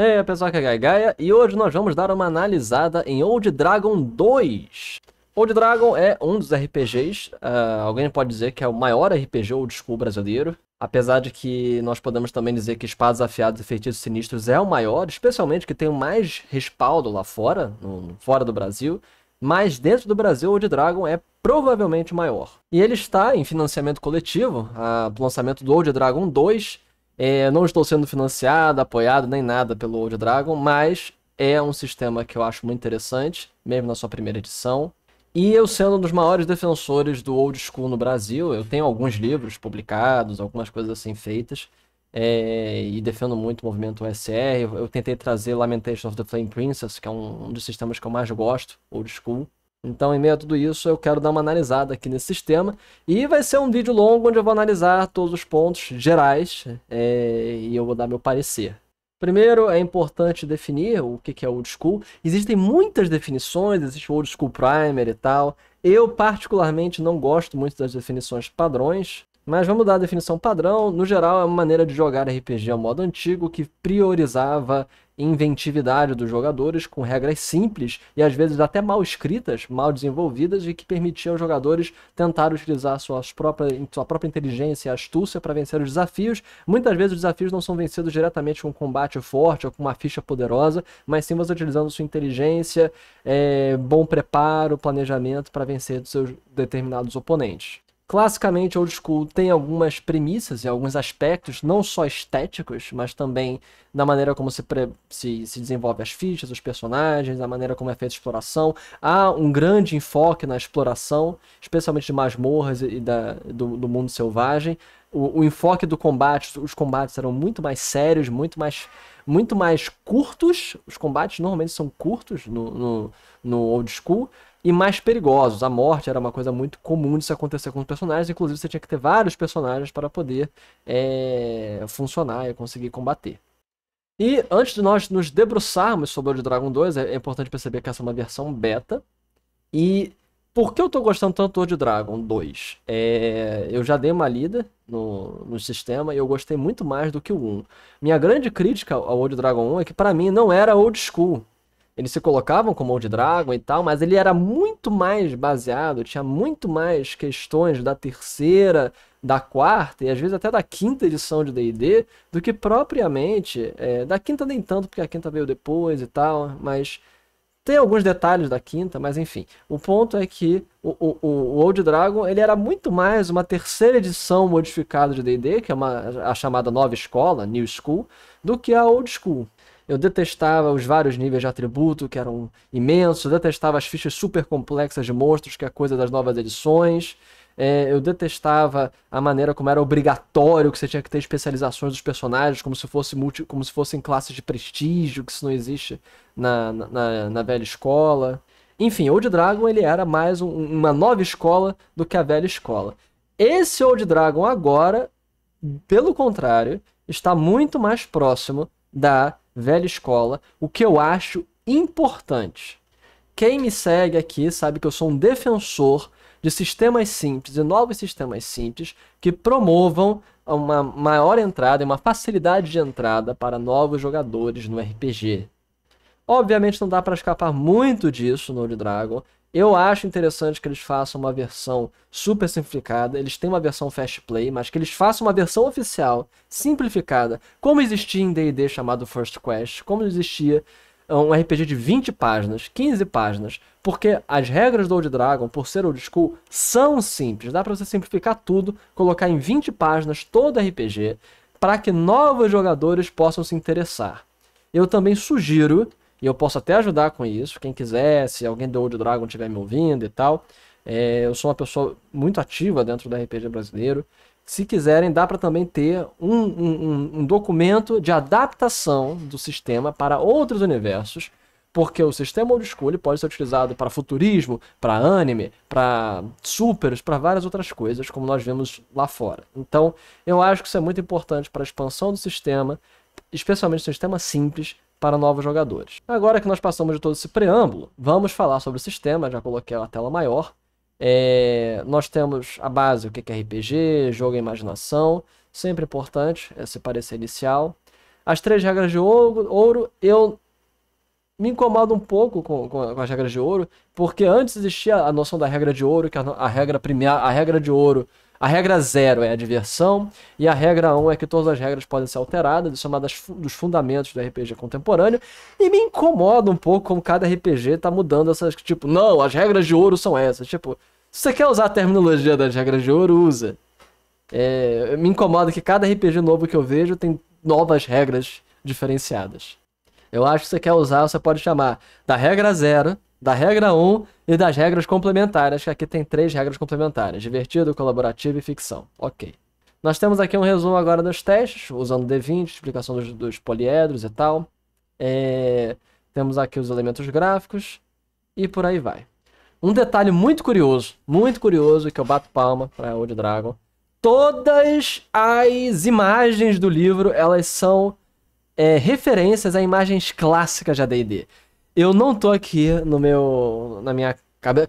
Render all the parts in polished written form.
E aí, pessoal, que é Gaia Gaia, e hoje nós vamos dar uma analisada em Old Dragon 2. Old Dragon é um dos RPGs, alguém pode dizer que é o maior RPG old school brasileiro, apesar de que nós podemos também dizer que Espadas Afiadas e Feitiços Sinistros é o maior, especialmente que tem o mais respaldo lá fora, fora do Brasil, mas dentro do Brasil Old Dragon é provavelmente o maior. E ele está em financiamento coletivo, o lançamento do Old Dragon 2. Não estou sendo financiado, apoiado, nem nada pelo Old Dragon, mas é um sistema que eu acho muito interessante, mesmo na sua primeira edição. E eu sendo um dos maiores defensores do Old School no Brasil, eu tenho alguns livros publicados, algumas coisas assim feitas, e defendo muito o movimento OSR. Eu tentei trazer Lamentation of the Flame Princess, que é um dos sistemas que eu mais gosto, Old School. Então, em meio a tudo isso, eu quero dar uma analisada aqui nesse sistema. E vai ser um vídeo longo onde eu vou analisar todos os pontos gerais e eu vou dar meu parecer. Primeiro, é importante definir o que é Old School. Existem muitas definições, existe o Old School Primer e tal. Eu, particularmente, não gosto muito das definições padrões. Mas vamos dar a definição padrão. No geral, é uma maneira de jogar RPG ao modo antigo que priorizava inventividade dos jogadores com regras simples e às vezes até mal escritas, mal desenvolvidas e que permitiam aos jogadores tentar utilizar sua própria inteligência e astúcia para vencer os desafios. Muitas vezes os desafios não são vencidos diretamente com um combate forte ou com uma ficha poderosa, mas sim você utilizando sua inteligência, bom preparo, planejamento para vencer seus determinados oponentes. Classicamente, Old School tem algumas premissas e alguns aspectos, não só estéticos, mas também da maneira como se desenvolve as fichas, os personagens, da maneira como é feita a exploração. Há um grande enfoque na exploração, especialmente de masmorras e do mundo selvagem. O enfoque do combate, os combates eram muito mais sérios, muito mais curtos. Os combates normalmente são curtos no Old School. E mais perigosos. A morte era uma coisa muito comum de se acontecer com os personagens. Inclusive, você tinha que ter vários personagens para poder funcionar e conseguir combater. E antes de nós nos debruçarmos sobre o Old Dragon 2, é importante perceber que essa é uma versão beta. E por que eu estou gostando tanto do Old Dragon 2? Eu já dei uma lida no sistema e eu gostei muito mais do que o 1. Minha grande crítica ao Old Dragon 1 é que, para mim, não era old school. Eles se colocavam como Old Dragon e tal, mas ele era muito mais baseado, tinha muito mais questões da terceira, da quarta e às vezes até da quinta edição de D&D do que propriamente, da quinta nem tanto, porque a quinta veio depois e tal, mas tem alguns detalhes da quinta, mas enfim. O ponto é que o Old Dragon ele era muito mais uma terceira edição modificada de D&D, que é a chamada nova escola, New School, do que a Old School. Eu detestava os vários níveis de atributo, que eram imensos. Eu detestava as fichas super complexas de monstros, que é coisa das novas edições. Eu detestava a maneira como era obrigatório que você tinha que ter especializações dos personagens, como se fossem classes de prestígio, que isso não existe na velha escola. Enfim, Old Dragon ele era mais uma nova escola do que a velha escola. Esse Old Dragon agora, pelo contrário, está muito mais próximo da velha escola, o que eu acho importante. Quem me segue aqui sabe que eu sou um defensor de sistemas simples e novos sistemas simples que promovam uma maior entrada e uma facilidade de entrada para novos jogadores no RPG. Obviamente não dá para escapar muito disso no Old Dragon. Eu acho interessante que eles façam uma versão super simplificada. Eles têm uma versão Fast Play, mas que eles façam uma versão oficial, simplificada, como existia em D&D chamado First Quest, como existia um RPG de 20 páginas, 15 páginas, porque as regras do Old Dragon, por ser Old School, são simples. Dá para você simplificar tudo, colocar em 20 páginas todo RPG, para que novos jogadores possam se interessar. Eu também sugiro, e eu posso até ajudar com isso, quem quiser, se alguém do Old Dragon estiver me ouvindo e tal. Eu sou uma pessoa muito ativa dentro do RPG brasileiro. Se quiserem, dá para também ter um documento de adaptação do sistema para outros universos, porque o sistema Old School pode ser utilizado para futurismo, para anime, para supers, para várias outras coisas, como nós vemos lá fora. Então, eu acho que isso é muito importante para a expansão do sistema, especialmente o sistema simples, para novos jogadores. Agora que nós passamos de todo esse preâmbulo, vamos falar sobre o sistema. Já coloquei a tela maior. Nós temos a base, o que é RPG, jogo e imaginação, sempre importante, esse parecer inicial. As 3 regras de ouro, eu me incomodo um pouco com as regras de ouro, porque antes existia a noção da regra de ouro, que a regra primeira, a regra de ouro, a regra 0 é a diversão, e a regra 1 é que todas as regras podem ser alteradas, isso é uma dos fundamentos do RPG contemporâneo, e me incomoda um pouco como cada RPG tá mudando essas, tipo, não, as regras de ouro são essas, tipo, se você quer usar a terminologia das regras de ouro, usa. Me incomoda que cada RPG novo que eu vejo tem novas regras diferenciadas. Eu acho que você quer usar, você pode chamar da regra 0, da regra 1 e das regras complementares, que aqui tem 3 regras complementares: divertido, colaborativo e ficção. Ok. Nós temos aqui um resumo agora dos testes, usando D20, explicação dos poliedros e tal. Temos aqui os elementos gráficos e por aí vai. Um detalhe muito curioso, que eu bato palma para Old Dragon. Todas as imagens do livro, elas são referências a imagens clássicas de AD&D. Eu não tô aqui na minha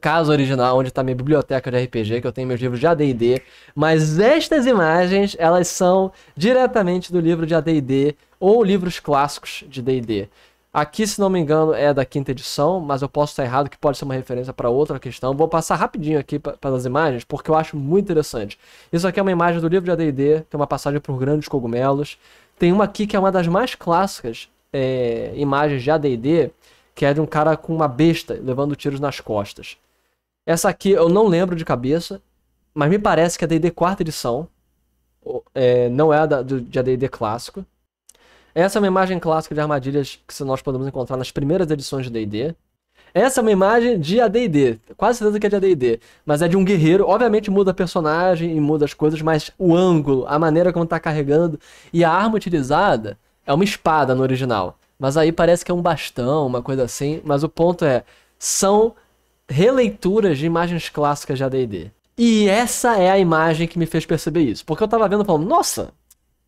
casa original, onde tá minha biblioteca de RPG, que eu tenho meus livros de AD&D, mas estas imagens, elas são diretamente do livro de AD&D ou livros clássicos de D&D. Aqui, se não me engano, é da 5ª edição, mas eu posso estar errado, que pode ser uma referência para outra questão. Vou passar rapidinho aqui pelas imagens, porque eu acho muito interessante. Isso aqui é uma imagem do livro de AD&D, tem uma passagem por grandes cogumelos. Tem uma aqui que é uma das mais clássicas imagens de AD&D, que é de um cara com uma besta levando tiros nas costas. Essa aqui eu não lembro de cabeça, mas me parece que é D&D 4ª edição. Não é de AD&D clássico. Essa é uma imagem clássica de armadilhas que nós podemos encontrar nas primeiras edições de D&D. Essa é uma imagem de AD&D, quase certeza que é de AD&D, mas é de um guerreiro. Obviamente muda a personagem e muda as coisas, mas o ângulo, a maneira como tá carregando e a arma utilizada é uma espada no original. Mas aí parece que é um bastão, uma coisa assim, mas o ponto são releituras de imagens clássicas de AD&D. E essa é a imagem que me fez perceber isso, porque eu tava vendo e falando, nossa,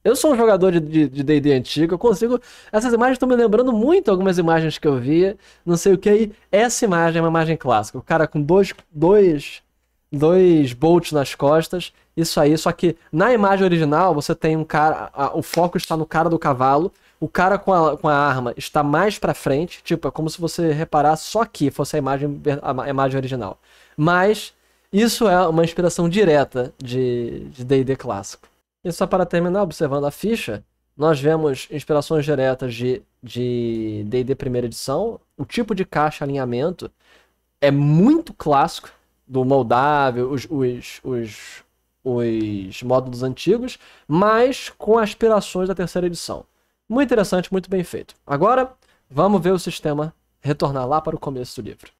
eu sou um jogador de D&D antigo, eu consigo... Essas imagens estão me lembrando muito algumas imagens que eu via, não sei o que, e essa imagem é uma imagem clássica. O cara com dois bolts nas costas, isso aí, só que na imagem original você tem um cara, o foco está no cara do cavalo, o cara com a arma está mais pra frente, tipo, é como se você reparasse só aqui fosse a imagem original. Mas isso é uma inspiração direta de D&D clássico. E só para terminar, observando a ficha, nós vemos inspirações diretas de D&D primeira edição. O tipo de caixa alinhamento é muito clássico, do moldável, os módulos antigos, mas com aspirações da 3ª edição. Muito interessante, muito bem feito. Agora, vamos ver o sistema retornar lá para o começo do livro.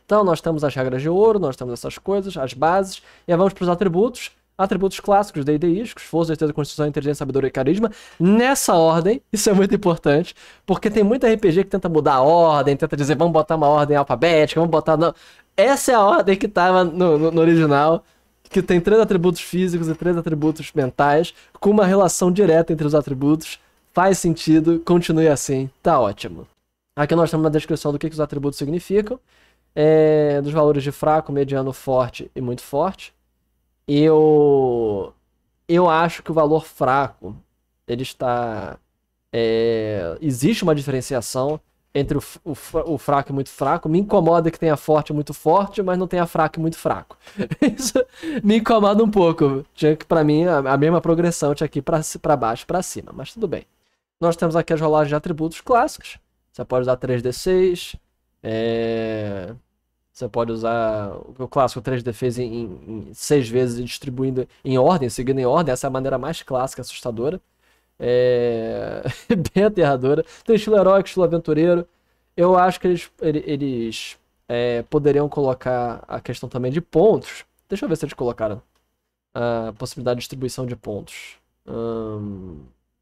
Então, nós temos as regras de ouro, nós temos essas coisas, as bases, e aí vamos para os atributos. Atributos clássicos, D&D-ísticos, força, destreza, constituição, inteligência, sabedoria e carisma. Nessa ordem, isso é muito importante, porque tem muito RPG que tenta mudar a ordem, tenta dizer, vamos botar uma ordem alfabética, vamos botar... Não. Essa é a ordem que estava no original, que tem 3 atributos físicos e 3 atributos mentais, com uma relação direta entre os atributos. Faz sentido, continue assim, tá ótimo. Aqui nós temos uma descrição do que os atributos significam, dos valores de fraco, mediano, forte e muito forte. Eu acho que o valor fraco, ele está... existe uma diferenciação entre o fraco e muito fraco. Me incomoda que tenha forte e muito forte, mas não tenha fraco e muito fraco. Isso me incomoda um pouco. Tinha que, pra mim, a mesma progressão tinha que ir pra baixo e pra cima, mas tudo bem. Nós temos aqui as rolagens de atributos clássicos. Você pode usar 3d6, você pode usar o clássico 3D fez em 6 vezes, distribuindo em ordem, seguindo em ordem. Essa é a maneira mais clássica, assustadora. Bem aterradora. Tem estilo heróico, estilo aventureiro. Eu acho que eles poderiam colocar a questão também de pontos. Deixa eu ver se eles colocaram a possibilidade de distribuição de pontos.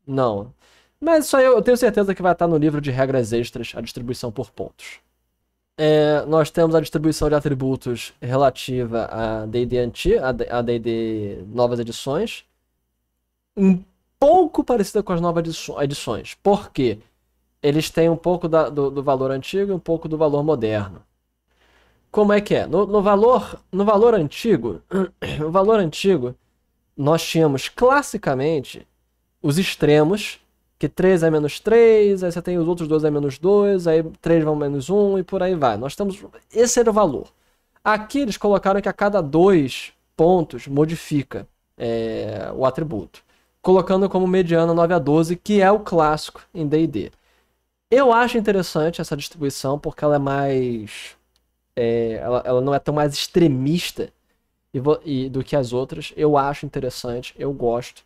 Não. Mas isso aí eu tenho certeza que vai estar no livro de regras extras, a distribuição por pontos. Nós temos a distribuição de atributos relativa a D&D antigo, a D&D novas edições, um pouco parecida com as novas edições, porque eles têm um pouco do valor antigo e um pouco do valor moderno. Como é que é? No valor antigo, nós tínhamos classicamente os extremos que 3 é menos 3, aí você tem os outros 2 é menos 2, aí 3 vão menos 1 e por aí vai. Nós temos... Esse era o valor. Aqui eles colocaram que a cada 2 pontos modifica o atributo, colocando como mediana 9 a 12, que é o clássico em D&D. Eu acho interessante essa distribuição porque ela é mais... ela não é tão mais extremista do que as outras. Eu acho interessante, eu gosto.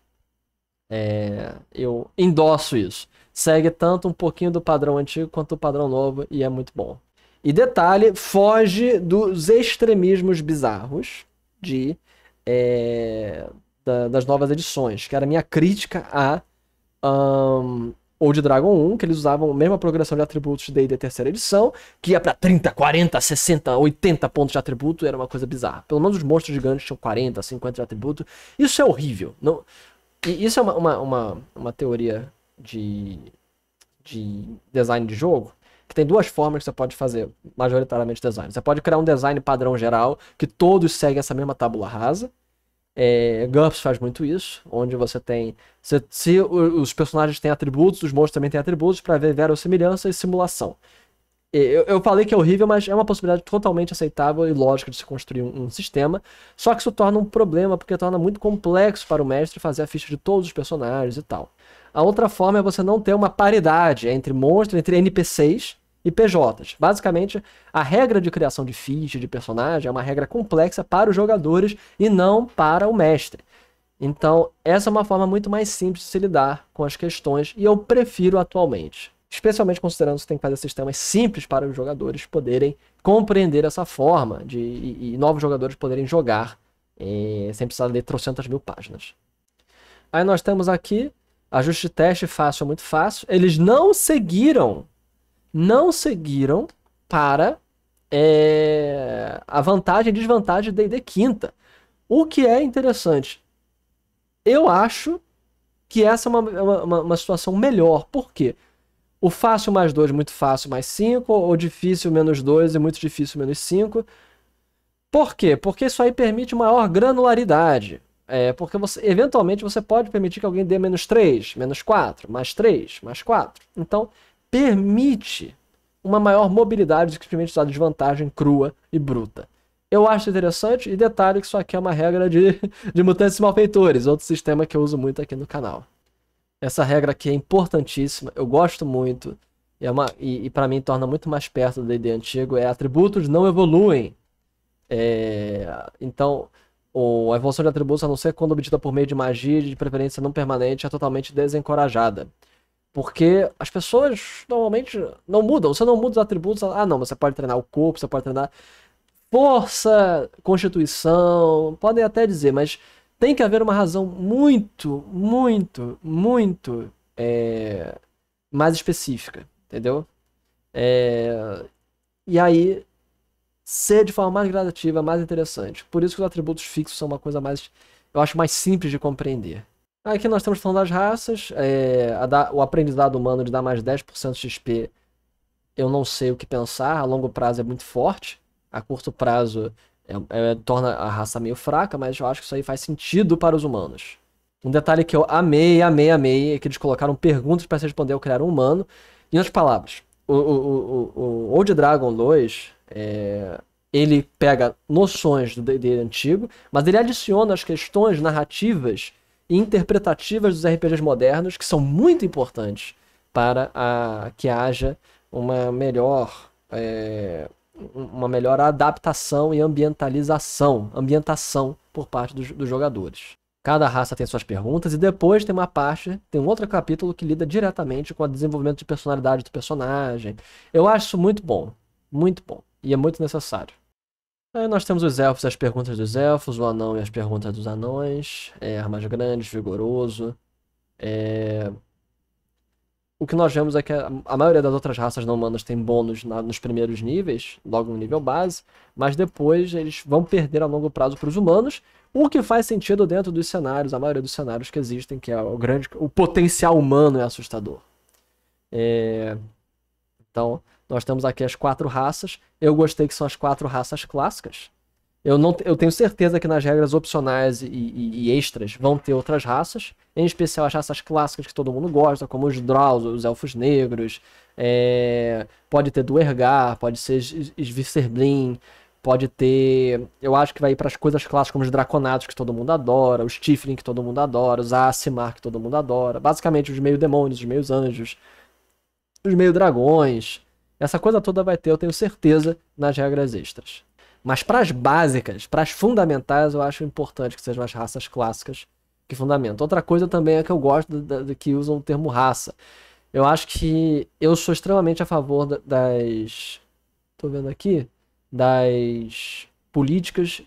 Eu endosso isso. Segue tanto um pouquinho do padrão antigo quanto do padrão novo e é muito bom. E detalhe, foge dos extremismos bizarros das novas edições, que era a minha crítica a Old Dragon 1, que eles usavam a mesma progressão de atributos de D&D terceira edição, que ia pra 30, 40, 60, 80 pontos de atributo, era uma coisa bizarra. Pelo menos os monstros gigantes tinham 40, 50 de atributo. Isso é horrível. Não... E isso é uma teoria de design de jogo, que tem duas formas que você pode fazer majoritariamente design. Você pode criar um design padrão geral, que todos seguem essa mesma tábula rasa. GURPS faz muito isso, onde você tem... Se os personagens têm atributos, os monstros também têm atributos, para ver verossimilhança e simulação. Eu falei que é horrível, mas é uma possibilidade totalmente aceitável e lógica de se construir um sistema. Só que isso torna um problema, porque torna muito complexo para o mestre fazer a ficha de todos os personagens e tal. A outra forma é você não ter uma paridade entre monstros, entre NPCs e PJs. Basicamente, a regra de criação de ficha de personagem é uma regra complexa para os jogadores e não para o mestre. Então, essa é uma forma muito mais simples de se lidar com as questões e eu prefiro atualmente. Especialmente considerando que você tem que fazer sistemas simples para os jogadores poderem compreender essa forma e novos jogadores poderem jogar sem precisar ler trocentas mil páginas. Aí nós temos aqui ajuste de teste fácil é muito fácil. Eles não seguiram para a vantagem e desvantagem de D&D quinta. O que é interessante. Eu acho que essa é uma situação melhor. Por quê? O fácil mais 2, muito fácil mais 5, ou difícil menos 2 e muito difícil menos 5. Por quê? Porque isso aí permite maior granularidade. Porque eventualmente você pode permitir que alguém dê menos 3, menos 4, mais 3, mais 4. Então, permite uma maior mobilidade do que simplesmente usar desvantagem crua e bruta. Eu acho interessante, e detalhe que isso aqui é uma regra de mutantes e malfeitores, outro sistema que eu uso muito aqui no canal. Essa regra aqui é importantíssima, eu gosto muito, e para mim torna muito mais perto do D&D antigo, atributos não evoluem. Então, a evolução de atributos, a não ser quando obtida por meio de magia, de preferência não permanente, é totalmente desencorajada. Porque as pessoas normalmente não mudam, você não muda os atributos, não, você pode treinar o corpo, você pode treinar força, constituição, podem até dizer, mas... Tem que haver uma razão muito, muito, muito mais específica, entendeu? E aí, ser de forma mais gradativa, mais interessante. Por isso que os atributos fixos são uma coisa mais, eu acho, mais simples de compreender. Aqui nós estamos falando das raças, o aprendizado humano de dar mais 10% de XP, eu não sei o que pensar, a longo prazo é muito forte, a curto prazo... torna a raça meio fraca, mas eu acho que isso aí faz sentido para os humanos. Um detalhe que eu amei, é que eles colocaram perguntas para se responder ao criar um humano. Em outras palavras, o Old Dragon 2, ele pega noções do D&D antigo, mas ele adiciona as questões narrativas e interpretativas dos RPGs modernos, que são muito importantes para que haja uma melhor adaptação e ambientação por parte dos jogadores. Cada raça tem suas perguntas e depois tem um outro capítulo que lida diretamente com o desenvolvimento de personalidade do personagem. Eu acho isso muito bom e é muito necessário. Aí nós temos os elfos, as perguntas dos elfos, o anão e as perguntas dos anões, armas grandes, vigoroso. O que nós vemos é que a maioria das outras raças não humanas tem bônus nos primeiros níveis, logo no nível base, mas depois eles vão perder a longo prazo para os humanos, o que faz sentido dentro dos cenários, a maioria dos cenários que existem, que é o potencial humano é assustador. Então, nós temos aqui as 4 raças. Eu gostei que são as 4 raças clássicas. Eu tenho certeza que nas regras opcionais e extras vão ter outras raças, em especial as raças clássicas que todo mundo gosta, como os Drausos, os Elfos Negros, pode ter Duergar, pode ser Svisserblin, pode ter... Eu acho que vai ir para as coisas clássicas como os Draconatos, que todo mundo adora, os Tiflin, que todo mundo adora, os Aasimar, que todo mundo adora, basicamente os meio-demônios, os meio-anjos, os meio-dragões. Essa coisa toda vai ter, eu tenho certeza, nas regras extras. Mas para as básicas, para as fundamentais, eu acho importante que sejam as raças clássicas que fundamentam. Outra coisa também é que eu gosto de que usam o termo raça. Eu acho que eu sou extremamente a favor das... Tô vendo aqui. Das políticas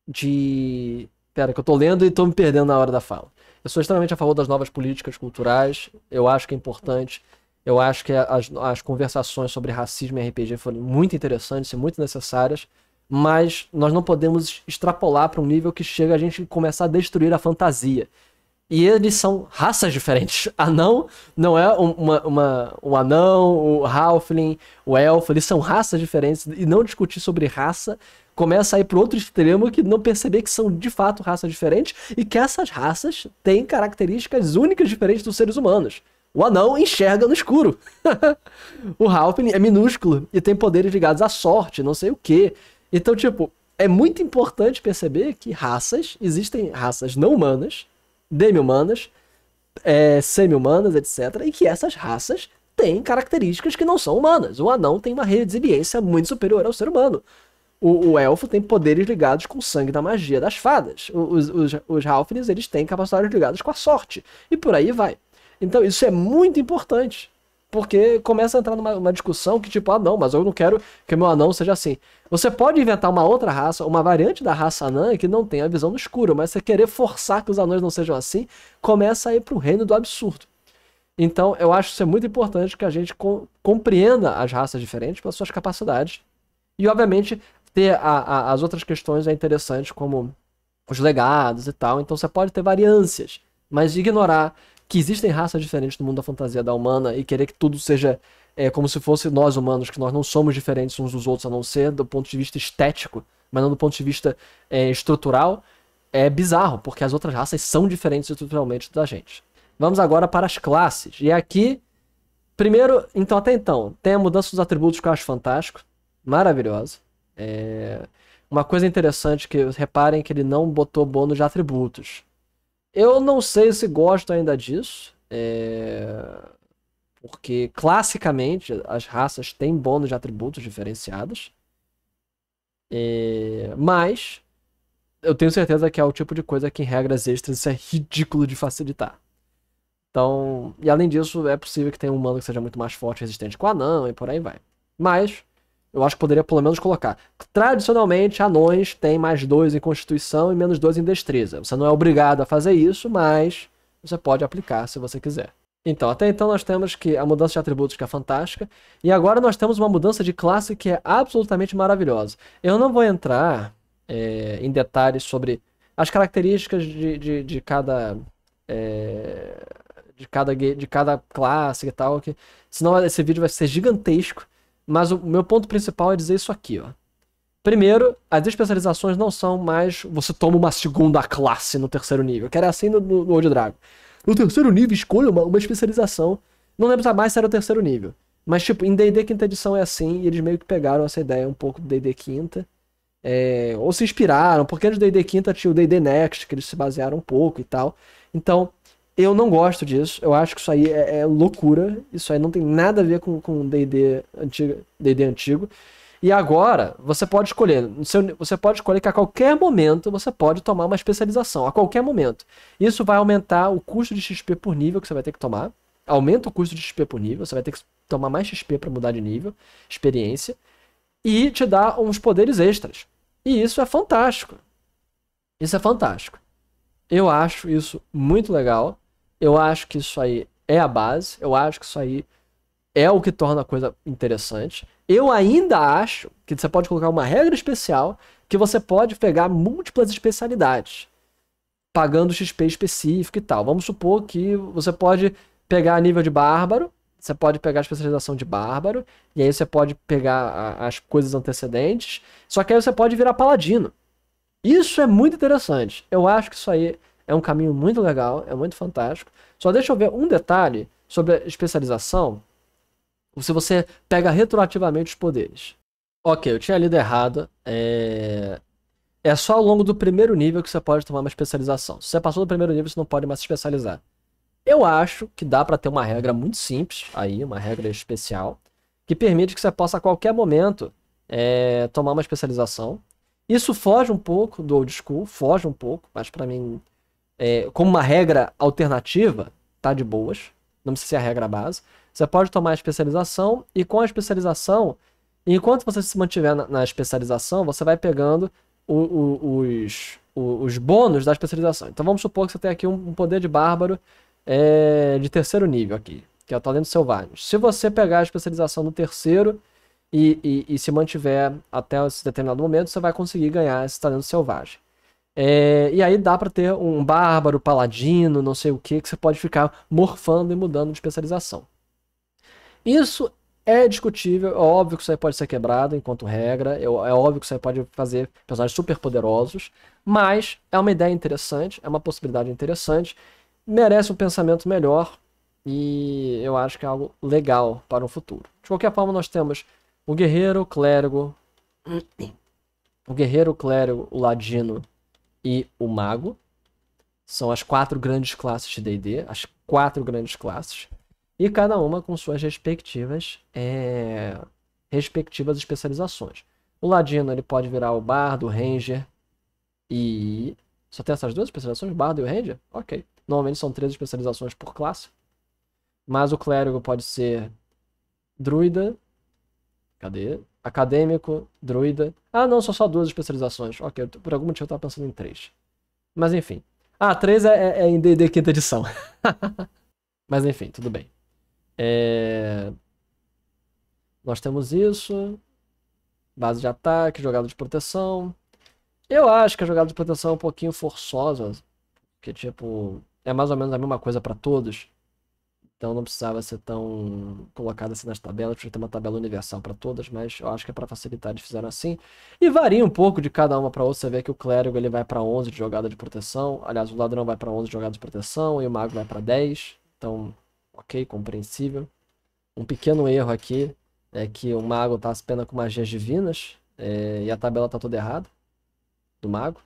de... Pera, que eu tô lendo e tô me perdendo na hora da fala. Eu sou extremamente a favor das novas políticas culturais. Eu acho que é importante. Eu acho que as conversações sobre racismo e RPG foram muito interessantes e muito necessárias, mas nós não podemos extrapolar para um nível que chega a gente começar a destruir a fantasia. E eles são raças diferentes. Anão não é um anão, o halfling, o elfo, eles são raças diferentes. E não discutir sobre raça começa a ir para outro extremo que não perceber que são de fato raças diferentes e que essas raças têm características únicas diferentes dos seres humanos. O anão enxerga no escuro. O halfling é minúsculo e tem poderes ligados à sorte, não sei o quê. Então, tipo, é muito importante perceber que existem raças não humanas, demi-humanas, semi-humanas, etc. E que essas raças têm características que não são humanas. O anão tem uma resiliência muito superior ao ser humano. O elfo tem poderes ligados com o sangue da magia das fadas. Os halflings, eles têm capacidades ligadas com a sorte. E por aí vai. Então isso é muito importante, porque começa a entrar numa discussão que tipo, não, mas eu não quero que meu anão seja assim. Você pode inventar uma outra raça, uma variante da raça anã que não tem a visão no escuro, mas você querer forçar que os anões não sejam assim, começa a ir pro reino do absurdo. Então eu acho que isso é muito importante que a gente compreenda as raças diferentes pelas suas capacidades. E obviamente ter as outras questões é interessante, como os legados e tal, então você pode ter variâncias, mas ignorar que existem raças diferentes no mundo da fantasia da humana e querer que tudo seja como se fosse nós humanos, que nós não somos diferentes uns dos outros, a não ser do ponto de vista estético, mas não do ponto de vista estrutural, é bizarro, porque as outras raças são diferentes estruturalmente da gente. Vamos agora para as classes. E aqui, primeiro, então até então, tem a mudança dos atributos que eu acho fantástico, maravilhosa. Uma coisa interessante que reparem que ele não botou bônus de atributos. Eu não sei se gosto ainda disso, porque classicamente as raças têm bônus de atributos diferenciados, mas eu tenho certeza que é o tipo de coisa que em regras extras isso é ridículo de facilitar. Então, e além disso, é possível que tenha um humano que seja muito mais forte e resistente com o anão e por aí vai. Mas eu acho que poderia pelo menos colocar. Tradicionalmente, anões têm mais 2 em Constituição e menos 2 em Destreza. Você não é obrigado a fazer isso, mas você pode aplicar se você quiser. Então, até então nós temos que a mudança de atributos que é fantástica. E agora nós temos uma mudança de classe que é absolutamente maravilhosa. Eu não vou entrar em detalhes sobre as características de cada classe e tal, senão esse vídeo vai ser gigantesco. Mas o meu ponto principal é dizer isso aqui, ó. Primeiro, as especializações não são mais você toma uma segunda classe no terceiro nível, que era assim no Old Dragon. No terceiro nível, escolha uma especialização. Não lembro mais se era o terceiro nível. Mas, tipo, em D&D quinta edição é assim, e eles meio que pegaram essa ideia um pouco do D&D quinta. Ou se inspiraram, porque antes do D&D quinta tinha o D&D Next, que eles se basearam um pouco e tal. Então, eu não gosto disso. Eu acho que isso aí é loucura. Isso aí não tem nada a ver com D&D antigo. E agora, você pode escolher. Você pode escolher que a qualquer momento você pode tomar uma especialização. A qualquer momento. Isso vai aumentar o custo de XP por nível que você vai ter que tomar. Aumenta o custo de XP por nível. Você vai ter que tomar mais XP para mudar de nível. Experiência. E te dá uns poderes extras. E isso é fantástico. Isso é fantástico. Eu acho isso muito legal. Eu acho que isso aí é a base. Eu acho que isso aí é o que torna a coisa interessante. Eu ainda acho que você pode colocar uma regra especial que você pode pegar múltiplas especialidades, pagando XP específico e tal. Vamos supor que você pode pegar nível de bárbaro, você pode pegar a especialização de bárbaro, e aí você pode pegar as coisas antecedentes, só que aí você pode virar paladino. Isso é muito interessante. Eu acho que isso aí é um caminho muito legal, é muito fantástico. Só deixa eu ver um detalhe sobre a especialização, se você pega retroativamente os poderes. Ok, eu tinha lido errado. É só ao longo do primeiro nível que você pode tomar uma especialização. Se você passou do primeiro nível, você não pode mais se especializar. Eu acho que dá pra ter uma regra muito simples aí, uma regra especial, que permite que você possa a qualquer momento tomar uma especialização. Isso foge um pouco do old school, foge um pouco, mas pra mim, como uma regra alternativa, tá de boas. Não precisa ser a regra base. Você pode tomar a especialização e com a especialização, enquanto você se mantiver na especialização, você vai pegando os bônus da especialização. Então vamos supor que você tem aqui um poder de bárbaro de terceiro nível aqui, que é o talento selvagem. Se você pegar a especialização no terceiro e se mantiver até esse determinado momento, você vai conseguir ganhar esse talento selvagem. E aí dá pra ter um bárbaro, paladino, não sei o que você pode ficar morfando e mudando de especialização. Isso é discutível, é óbvio que isso aí pode ser quebrado enquanto regra, é óbvio que isso aí pode fazer personagens super poderosos, mas é uma ideia interessante, é uma possibilidade interessante, merece um pensamento melhor e eu acho que é algo legal para o futuro. De qualquer forma, nós temos o guerreiro, o clérigo, o ladino e o mago. São as 4 grandes classes de D&D, as 4 grandes classes. E cada uma com suas respectivas especializações. O ladino ele pode virar o bardo, o ranger e... Só tem essas 2 especializações, o bardo e o ranger? Ok. Normalmente são 3 especializações por classe. Mas o clérigo pode ser druida. Cadê? Acadêmico, druida. Ah, não, são só 2 especializações. Ok, por algum motivo eu tava pensando em 3. Mas enfim. 3 é em D&D quinta edição. Mas enfim, tudo bem. Nós temos isso. Base de ataque, jogada de proteção. Eu acho que a jogada de proteção é um pouquinho forçosa. Porque, tipo, é mais ou menos a mesma coisa pra todos. Então não precisava ser tão colocado assim nas tabelas, podia ter uma tabela universal para todas, mas eu acho que é para facilitar eles fizeram assim. E varia um pouco de cada uma para outra, você vê que o clérigo ele vai para 11 de jogada de proteção, aliás, o ladrão vai para 11 de jogada de proteção e o mago vai para 10. Então, ok, compreensível. Um pequeno erro aqui é que o mago tá apenas com magias divinas e a tabela tá toda errada do mago.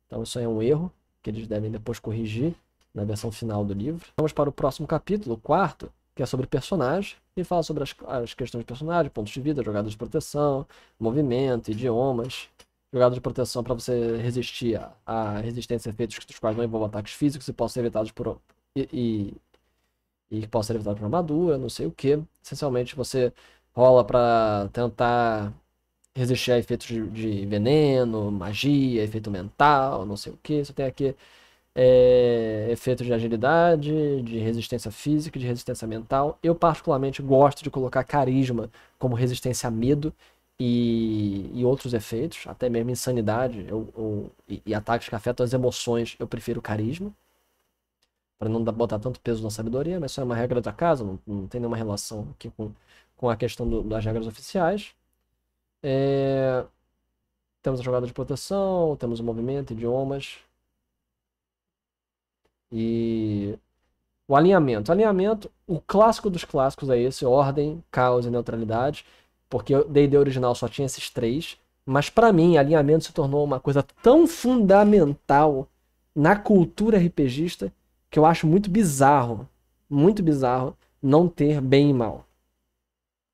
Então isso aí é um erro que eles devem depois corrigir na versão final do livro. Vamos para o próximo capítulo, o 4, que é sobre personagem, e fala sobre as questões de personagem, pontos de vida, jogadas de proteção, movimento, idiomas. Jogada de proteção para você resistir a resistência a efeitos dos quais não envolvam ataques físicos e possam ser evitados e que possam ser evitados por armadura, não sei o que. Essencialmente você rola para tentar resistir a efeitos de veneno, magia, efeito mental, não sei o que. Você tem aqui efeitos de agilidade, de resistência física, de resistência mental. Eu particularmente gosto de colocar carisma como resistência a medo e outros efeitos, até mesmo insanidade e ataques que afetam as emoções. Eu prefiro carisma, para não botar tanto peso na sabedoria, mas isso é uma regra da casa, não tem nenhuma relação aqui com a questão das regras oficiais. Temos a jogada de proteção, temos o movimento, idiomas. E o alinhamento. Alinhamento, o clássico dos clássicos é esse: ordem, caos e neutralidade. Porque o D&D original só tinha esses 3. Mas pra mim, alinhamento se tornou uma coisa tão fundamental na cultura RPGista que eu acho muito bizarro não ter bem e mal.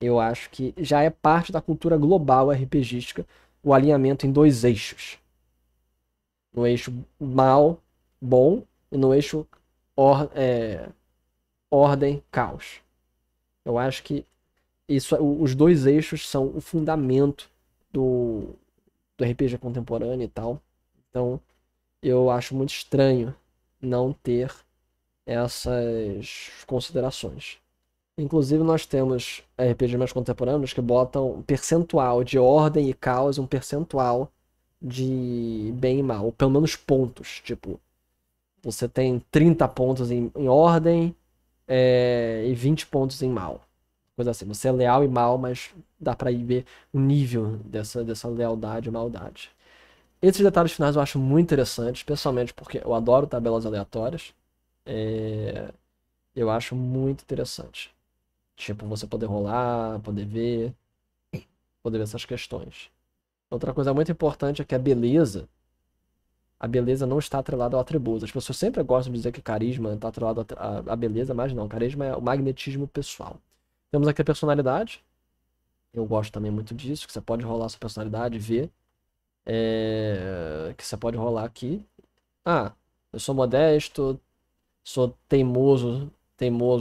Eu acho que já é parte da cultura global RPGística o alinhamento em 2 eixos. No eixo mal, bom, e no eixo ordem, caos. Eu acho que os 2 eixos são o fundamento do RPG contemporâneo e tal. Então, eu acho muito estranho não ter essas considerações. Inclusive, nós temos RPGs mais contemporâneos que botam um percentual de ordem e caos, um percentual de bem e mal, ou pelo menos pontos. Tipo, você tem 30 pontos em ordem e 20 pontos em mal. Coisa assim, você é leal e mal, mas dá pra ir ver o nível dessa lealdade e maldade. Esses detalhes finais eu acho muito interessantes, especialmente porque eu adoro tabelas aleatórias. É, eu acho muito interessante. Tipo, você poder rolar, poder ver essas questões. Outra coisa muito importante é que a beleza não está atrelada ao atributo. As pessoas sempre gostam de dizer que carisma está atrelado à beleza, mas não. Carisma é o magnetismo pessoal. Temos aqui a personalidade. Eu gosto também muito disso, que você pode rolar sua personalidade e ver. Que você pode rolar aqui. Ah, eu sou modesto, sou teimoso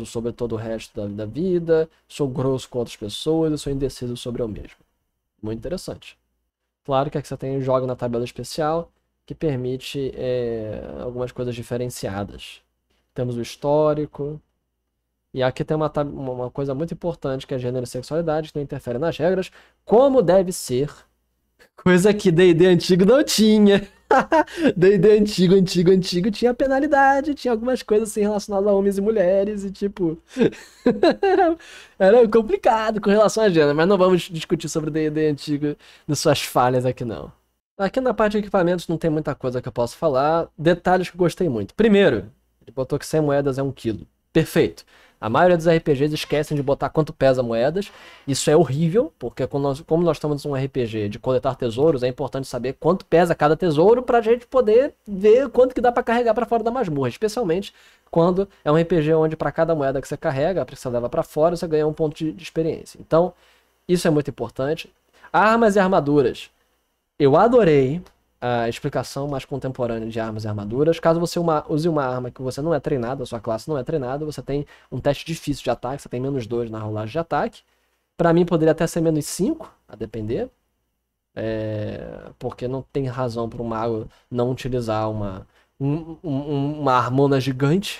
sobre todo o resto da vida, sou grosso com outras pessoas e sou indeciso sobre eu mesmo. Muito interessante. Claro que aqui você tem joga na tabela especial, que permite algumas coisas diferenciadas. Temos o histórico. E aqui tem uma coisa muito importante, que é gênero e sexualidade, que não interfere nas regras, como deve ser. Coisa que D&D antigo não tinha. D&D antigo tinha penalidade, tinha algumas coisas assim relacionadas a homens e mulheres e tipo... era complicado com relação a gênero, mas não vamos discutir sobre D&D antigo e suas falhas aqui não. Aqui na parte de equipamentos não tem muita coisa que eu possa falar. Detalhes que eu gostei muito. Primeiro, ele botou que 100 moedas é 1 quilo. Perfeito. A maioria dos RPGs esquecem de botar quanto pesa moedas. Isso é horrível, porque como nós estamos em um RPG de coletar tesouros, é importante saber quanto pesa cada tesouro pra gente poder ver quanto que dá pra carregar pra fora da masmorra. Especialmente quando é um RPG onde pra cada moeda que você carrega, que você leva pra fora, você ganha um ponto de experiência. Então, isso é muito importante. Armas e armaduras. Eu adorei a explicação mais contemporânea de armas e armaduras. Caso você use uma arma que você não é treinado, a sua classe não é treinada, você tem um teste difícil de ataque, você tem -2 na rolagem de ataque. Pra mim poderia até ser -5, a depender. Porque não tem razão para um mago não utilizar uma armona gigante.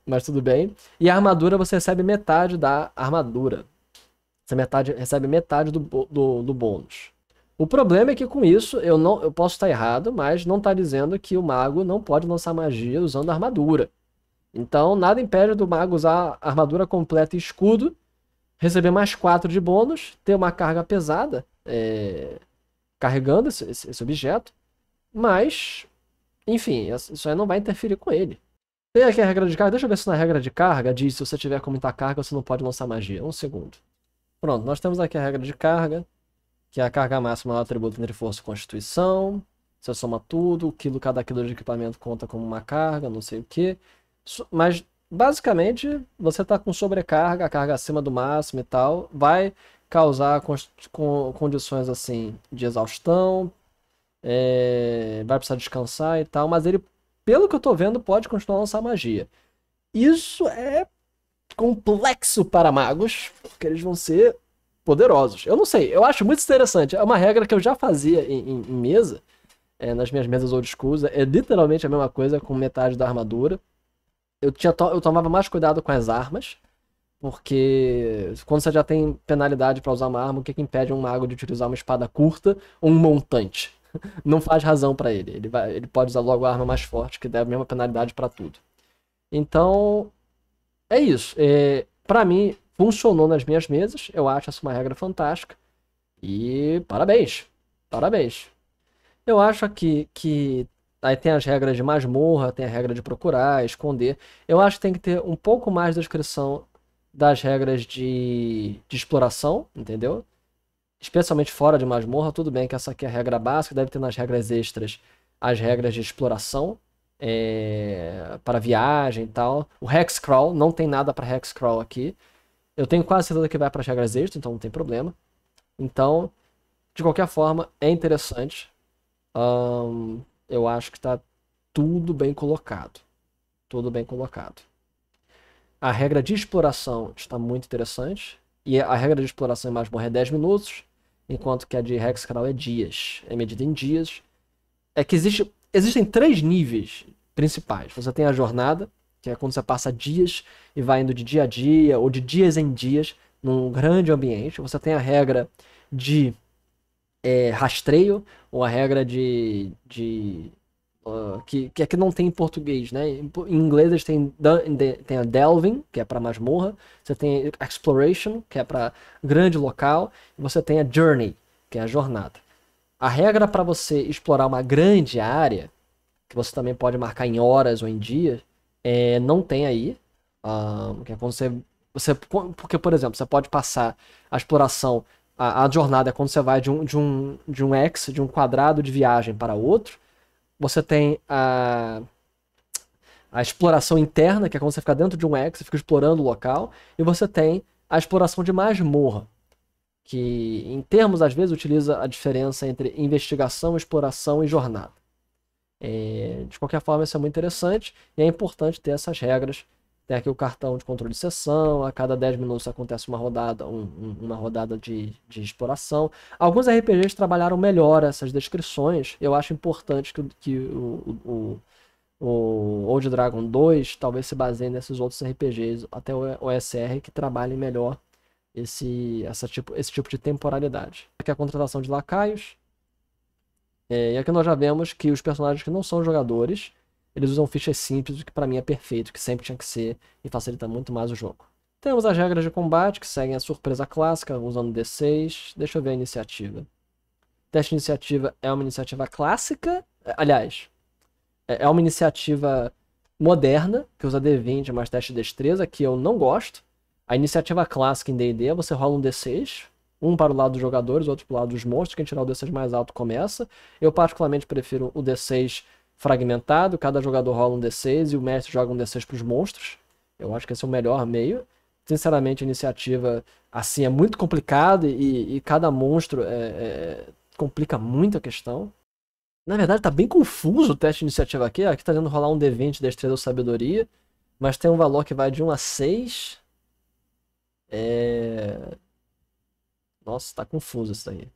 Mas tudo bem. E a armadura você recebe metade da armadura. Você recebe metade do bônus. O problema é que com isso eu posso estar errado, mas não está dizendo que o mago não pode lançar magia usando armadura. Então nada impede do mago usar armadura completa e escudo, receber mais 4 de bônus, ter uma carga pesada carregando esse objeto, mas, enfim, isso aí não vai interferir com ele. Tem aqui a regra de carga, deixa eu ver se na regra de carga diz se você tiver com muita carga você não pode lançar magia. Um segundo. Pronto, nós temos aqui a regra de carga, que é a carga máxima do atributo entre força e constituição. Você soma tudo, cada quilo de equipamento conta como uma carga, não sei o que. Mas, basicamente, você está com sobrecarga, a carga acima do máximo e tal, vai causar condições assim de exaustão, vai precisar descansar e tal, mas ele, pelo que eu estou vendo, pode continuar a lançar magia. Isso é complexo para magos, porque eles vão ser poderosos. Eu não sei, eu acho muito interessante. É uma regra que eu já fazia em mesa, nas minhas mesas old schools. É literalmente a mesma coisa com metade da armadura. Eu tomava mais cuidado com as armas, porque quando você já tem penalidade para usar uma arma, o que impede um mago de utilizar uma espada curta ou um montante? Não faz razão para ele. Ele pode usar logo a arma mais forte, que dá a mesma penalidade para tudo. Então, é isso. Para mim, funcionou nas minhas mesas. Eu acho essa uma regra fantástica. E parabéns. Parabéns. Eu acho aqui que aí tem as regras de masmorra, tem a regra de procurar, esconder. Eu acho que tem que ter um pouco mais de descrição das regras de exploração, entendeu? Especialmente fora de masmorra. Tudo bem que essa aqui é a regra básica, deve ter nas regras extras as regras de exploração. Para viagem e tal. O Hexcrawl, não tem nada para Hexcrawl aqui. Eu tenho quase certeza que vai para as regras extras, então não tem problema. Então, de qualquer forma, é interessante. Eu acho que está tudo bem colocado. Tudo bem colocado. A regra de exploração está muito interessante. E a regra de exploração em masmorra é 10 minutos, enquanto que a de Hexcrawl é dias. É medida em dias. É que existem 3 níveis principais. Você tem a jornada, que é quando você passa dias e vai indo de dia a dia, ou de dias em dias, num grande ambiente. Você tem a regra de rastreio, ou a regra de que aqui não tem em português, né? Em inglês eles têm tem a Delving, que é para masmorra, você tem Exploration, que é para grande local, e você tem a Journey, que é a jornada. A regra para você explorar uma grande área, que você também pode marcar em horas ou em dias, não tem aí. Que é quando porque, por exemplo, você pode passar a exploração, a jornada é quando você vai de um quadrado de viagem para outro. Você tem a exploração interna, que é quando você fica dentro de um X e fica explorando o local. E você tem a exploração de masmorra, que em termos, às vezes, utiliza a diferença entre investigação, exploração e jornada. De qualquer forma, isso é muito interessante e é importante ter essas regras. Tem aqui o cartão de controle de sessão, a cada 10 minutos acontece uma rodada, uma rodada de exploração. Alguns RPGs trabalharam melhor essas descrições. Eu acho importante que o Old Dragon 2 talvez se baseie nesses outros RPGs, até o OSR, que trabalhem melhor esse tipo de temporalidade. Aqui é a contratação de lacaios. E aqui nós já vemos que os personagens que não são jogadores, eles usam fichas simples, o que pra mim é perfeito, que sempre tinha que ser, e facilita muito mais o jogo. Temos as regras de combate, que seguem a surpresa clássica, usando D6. Deixa eu ver a iniciativa. Teste de iniciativa é uma iniciativa clássica. Aliás, é uma iniciativa moderna, que usa D20 mais teste de destreza, que eu não gosto. A iniciativa clássica em D&D, você rola um D6, um para o lado dos jogadores, outro para o lado dos monstros. Quem tirar o D6 mais alto começa. Eu particularmente prefiro o D6 fragmentado, cada jogador rola um D6 e o mestre joga um D6 para os monstros. Eu acho que esse é o melhor meio. Sinceramente, a iniciativa assim é muito complicada e cada monstro complica muito a questão. Na verdade, tá bem confuso o teste de iniciativa aqui. Aqui tá dando rolar um D20 destreza ou sabedoria, mas tem um valor que vai de 1 a 6. Nossa, tá confuso isso aí.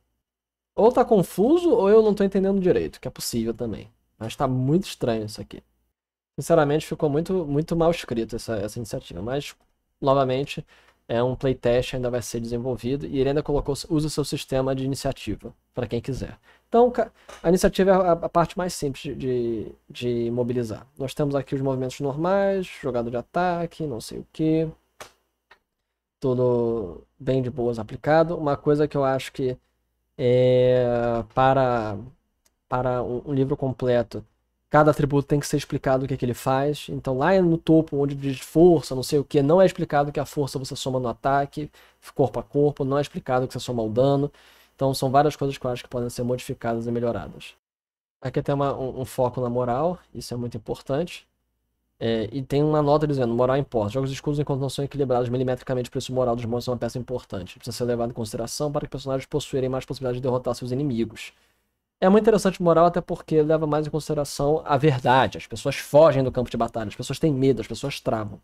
Ou tá confuso ou eu não tô entendendo direito, que é possível também. Mas tá muito estranho isso aqui. Sinceramente, ficou muito, muito mal escrito essa iniciativa. Mas, novamente, é um playtest, ainda vai ser desenvolvido. E ele ainda usa o seu sistema de iniciativa, para quem quiser. Então, a iniciativa é a parte mais simples de mobilizar. Nós temos aqui os movimentos normais, jogada de ataque, não sei o que. Tudo bem de boas aplicado. Uma coisa que eu acho que para um livro completo, cada atributo tem que ser explicado o que ele faz. Então lá no topo, onde diz força, não sei o que, não é explicado que a força você soma no ataque, corpo a corpo, não é explicado que você soma o dano. Então são várias coisas que eu acho que podem ser modificadas e melhoradas. Aqui tem um foco na moral, isso é muito importante. E tem uma nota dizendo, moral importa. Jogos escuros, enquanto não são equilibrados milimetricamente, por isso moral dos monstros é uma peça importante. Precisa ser levado em consideração para que personagens possuírem mais possibilidade de derrotar seus inimigos. É muito interessante moral, até porque leva mais em consideração a verdade. As pessoas fogem do campo de batalha, as pessoas têm medo, as pessoas travam.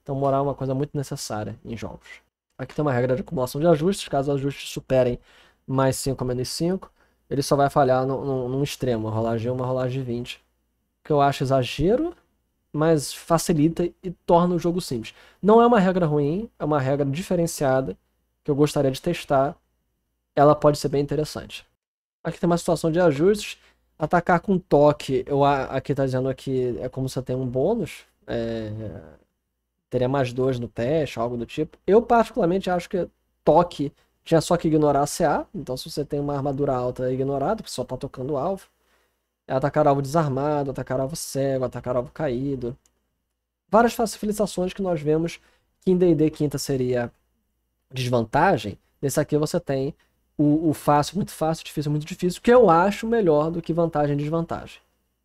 Então moral é uma coisa muito necessária em jogos. Aqui tem uma regra de acumulação de ajustes. Caso os ajustes superem mais 5 ou menos 5, ele só vai falhar num extremo, uma rolagem de 1, uma rolagem de 20. Que eu acho exagero, mas facilita e torna o jogo simples. Não é uma regra ruim, é uma regra diferenciada que eu gostaria de testar. Ela pode ser bem interessante. Aqui tem uma situação de ajustes. Atacar com toque, aqui tá dizendo que é como você tem um bônus. Teria mais 2 no teste, algo do tipo. Eu particularmente acho que toque tinha só que ignorar a CA. Então se você tem uma armadura alta, é ignorado, porque só tá tocando o alvo. É atacar alvo desarmado, atacar alvo cego, atacar alvo caído. Várias facilitações que nós vemos que em D&D quinta seria desvantagem. Nesse aqui você tem o fácil, muito fácil, difícil, muito difícil, que eu acho melhor do que vantagem e desvantagem.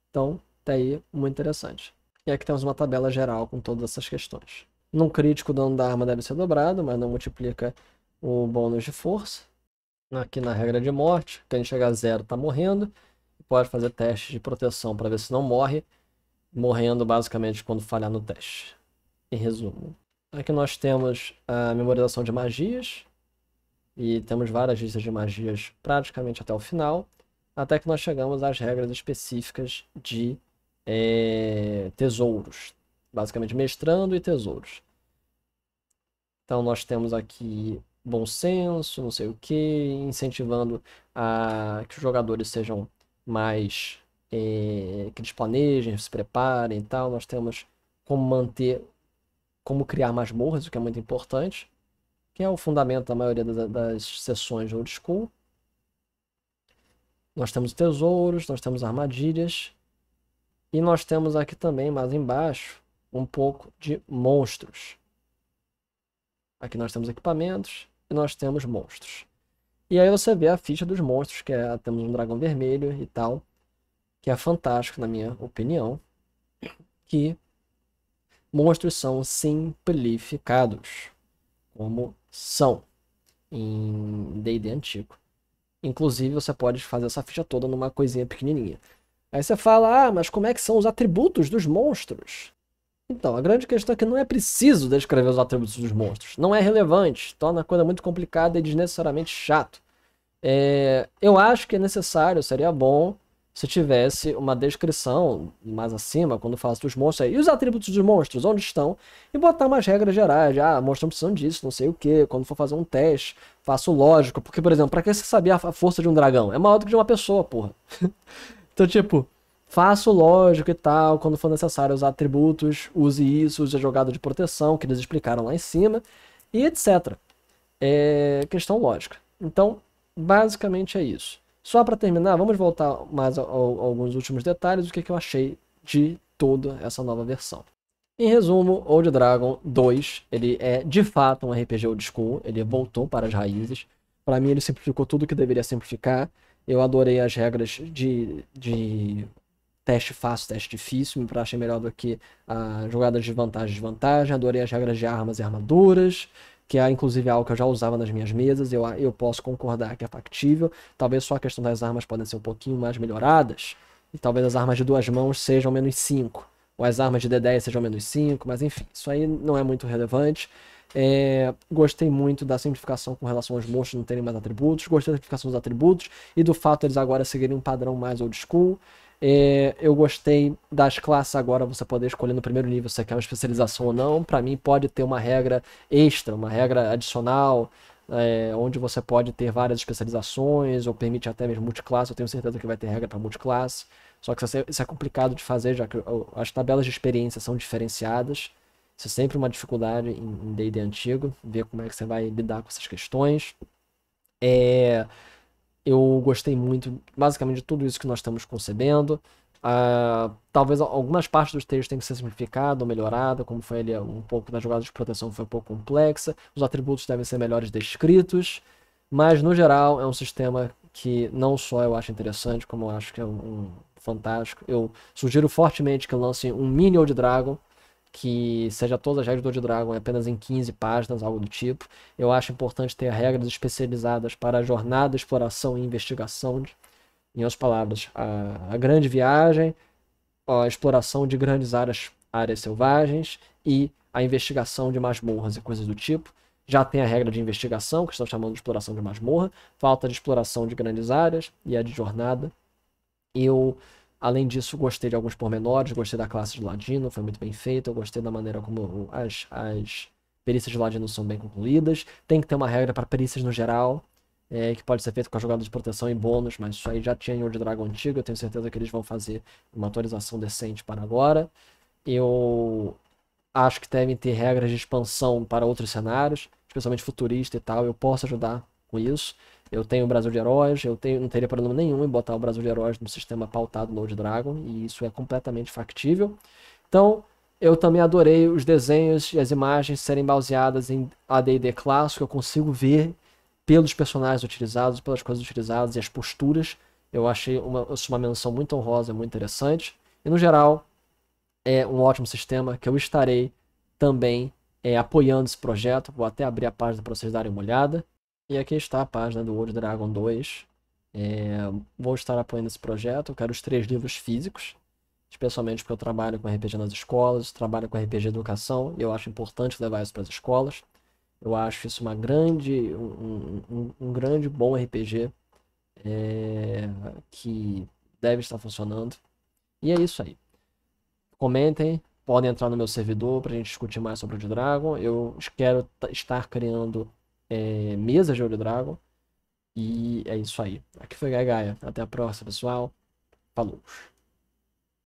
Então, tá aí, muito interessante. E aqui temos uma tabela geral com todas essas questões. Num crítico, o dano da arma deve ser dobrado, mas não multiplica o bônus de força. Aqui na regra de morte, quem chegar a 0 tá morrendo. Pode fazer testes de proteção para ver se não morre, morrendo basicamente quando falhar no teste. Em resumo, aqui nós temos a memorização de magias, e temos várias listas de magias praticamente até o final, até que nós chegamos às regras específicas de tesouros, basicamente mestrando e tesouros. Então nós temos aqui bom senso, não sei o que, incentivando a que os jogadores sejam mais que eles planejem, se preparem e tal. Nós temos como criar masmorras, o que é muito importante, que é o fundamento da maioria das sessões de Old School. Nós temos tesouros, nós temos armadilhas, e nós temos aqui também, mais embaixo, um pouco de monstros. Aqui nós temos equipamentos e nós temos monstros. E aí você vê a ficha dos monstros, que temos um dragão vermelho e tal, que é fantástico na minha opinião, que monstros são simplificados, como são em D&D antigo. Inclusive você pode fazer essa ficha toda numa coisinha pequenininha. Aí você fala, mas como é que são os atributos dos monstros? Então, a grande questão é que não é preciso descrever os atributos dos monstros. Não é relevante, torna a coisa muito complicada e desnecessariamente chato. Eu acho que é necessário, seria bom, se tivesse uma descrição mais acima, quando falasse dos monstros, aí, e os atributos dos monstros, onde estão? E botar umas regras gerais, monstros não precisam disso, não sei o que, quando for fazer um teste, faço lógico, porque, por exemplo, pra que você sabia a força de um dragão? É maior do que de uma pessoa, porra. Então, tipo, faço lógico e tal, quando for necessário usar atributos, use isso, use a jogada de proteção, que eles explicaram lá em cima, e etc. É questão lógica. Então, basicamente é isso. Só para terminar, vamos voltar mais a alguns últimos detalhes, o que eu achei de toda essa nova versão. Em resumo, Old Dragon 2, ele é de fato um RPG old school, ele voltou para as raízes. Para mim ele simplificou tudo que deveria simplificar. Eu adorei as regras de teste fácil, teste difícil, me achei melhor do que a jogada de vantagem e desvantagem. Adorei as regras de armas e armaduras, que é inclusive algo que eu já usava nas minhas mesas, eu posso concordar que é factível. Talvez só a questão das armas podem ser um pouquinho mais melhoradas, e talvez as armas de 2 mãos sejam menos 5, ou as armas de D10 sejam menos 5, mas enfim, isso aí não é muito relevante. Gostei muito da simplificação com relação aos monstros não terem mais atributos, gostei da simplificação dos atributos e do fato de eles agora seguirem um padrão mais old school. Eu gostei das classes agora, você poder escolher no primeiro nível se você quer uma especialização ou não. Para mim pode ter uma regra extra, uma regra adicional, onde você pode ter várias especializações, ou permite até mesmo multiclasse. Eu tenho certeza que vai ter regra para multiclasse, só que isso é complicado de fazer, já que as tabelas de experiência são diferenciadas. Isso é sempre uma dificuldade em D&D antigo, ver como é que você vai lidar com essas questões. Eu gostei muito, basicamente, de tudo isso que nós estamos concebendo. Talvez algumas partes dos textos tenham que ser simplificadas ou melhoradas, como foi ali um pouco da jogada de proteção foi um pouco complexa. Os atributos devem ser melhores descritos, mas no geral é um sistema que não só eu acho interessante, como eu acho que é um fantástico. Eu sugiro fortemente que lancem um mini Old Dragon, que seja todas as regras do Old Dragon apenas em 15 páginas, algo do tipo. Eu acho importante ter regras especializadas para a jornada, exploração e investigação. Em outras palavras, a grande viagem, a exploração de grandes áreas selvagens e a investigação de masmorras e coisas do tipo. Já tem a regra de investigação, que estão chamando de exploração de masmorra, falta de exploração de grandes áreas e a de jornada. Além disso, gostei de alguns pormenores, gostei da classe de Ladino, foi muito bem feita, eu gostei da maneira como as perícias de Ladino são bem concluídas. Tem que ter uma regra para perícias no geral, que pode ser feito com a jogada de proteção e bônus, mas isso aí já tinha em Old Dragon antigo, eu tenho certeza que eles vão fazer uma atualização decente para agora. Eu acho que devem ter regras de expansão para outros cenários, especialmente futurista e tal, eu posso ajudar com isso. Eu tenho o Brasil de Heróis, não teria problema nenhum em botar o Brasil de Heróis no sistema pautado no Old Dragon, e isso é completamente factível. Então, eu também adorei os desenhos e as imagens serem baseadas em AD&D clássico, eu consigo ver pelos personagens utilizados, pelas coisas utilizadas e as posturas. Eu achei uma menção muito honrosa, muito interessante. E no geral, é um ótimo sistema que eu estarei também apoiando esse projeto. Vou até abrir a página para vocês darem uma olhada. E aqui está a página do Old Dragon 2. Vou estar apoiando esse projeto. Eu quero os 3 livros físicos, especialmente porque eu trabalho com RPG nas escolas, trabalho com RPG educação, e eu acho importante levar isso para as escolas. Eu acho isso um grande bom RPG que deve estar funcionando. E é isso aí. Comentem, podem entrar no meu servidor para a gente discutir mais sobre o Old Dragon. Eu quero estar criando mesas de Old Dragon. E é isso aí. Aqui foi Gaia. Até a próxima, pessoal. Falou.